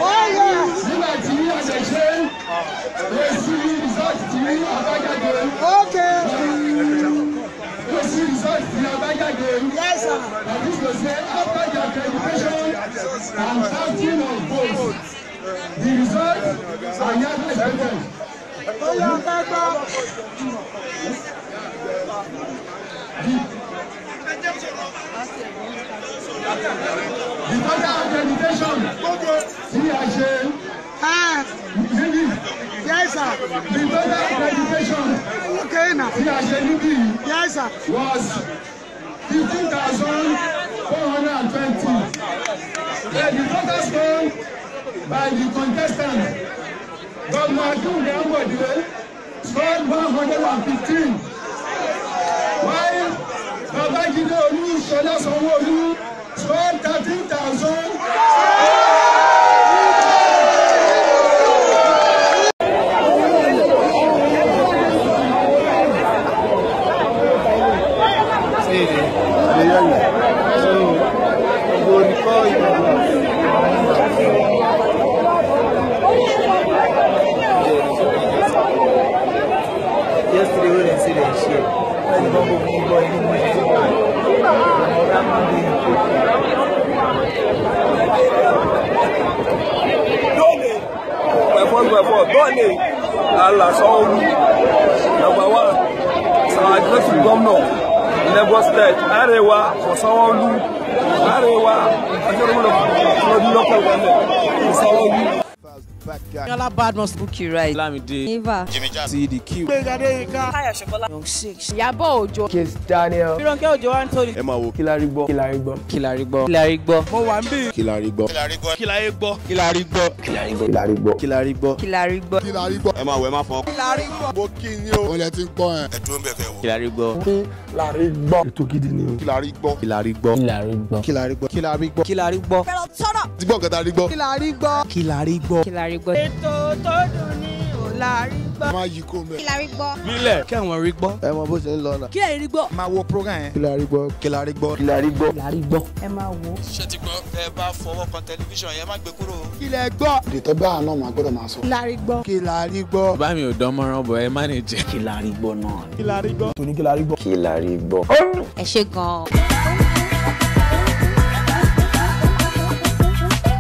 Oh yes. Okay. Yes, sir. That is to say, after the accreditation and counting of votes, the results are yet expected. Oh yeah, The total accreditation, yes, sir. The total accreditation, Okay, now. Yes, sir. was 15,420. The total score by the contestant, Governor Akinwumi Ambode, scored 115. While Babajide Olusola Sanwo-Olu scored 13,000. Yesterday we didn't see that shit. Donne à la Sanwo-Olu. Number one, so I address the governor in Lagos State. Arewa for Sanwo-Olu. Arewa, I don't know for the local government. Sanwo-Olu. Yala Badmus, Bukky Right, Lamide, Eva, CDQ, Kaya Shokola, Young Six, Yabo Ojo, Kiss Daniel. Ronke Ojo Anthony, Emma Wo, Kilarigbo. Kilarigbo, Mo Wambi, Kilarigbo, Emma Wo, Emma Fon, Bo Kini o, Wọ́n lẹ ti ń gbọ́ ẹ̀. Ẹ̀dùn bẹ̀kẹ̀ wo, Kilarigbo. Ètò gidi ni o. Kilarigbo, Pero turn up, ti gbọ́ nǹkan tá a rí gbọ́, Kilarigbo, ètò tó dùn ní Olarigbo, Máa yí kó mẹ́. Kilarigbo, nílẹ̀ kí àwọn rí gbọ́, Ẹ mọ bó ṣe ń lọ náà. Kilarigbo, máa wo program yẹn, Kilarigbo. ẹ máa wo. ṣé ti gbọ́ ẹ bá fọwọ́ kan tẹlifíṣàn yẹn má gbé kúrò. Ilẹ̀ gbọ́. Ìtọ́ bá àná máa gbọ́dọ̀ máa sọ. Kilarigbo, bá mi ò dán mọ́rán bọ̀ ẹ má ní jẹ́. Kilarigbo náà. Tony Kilarigbo. Ẹ ṣé gan-an.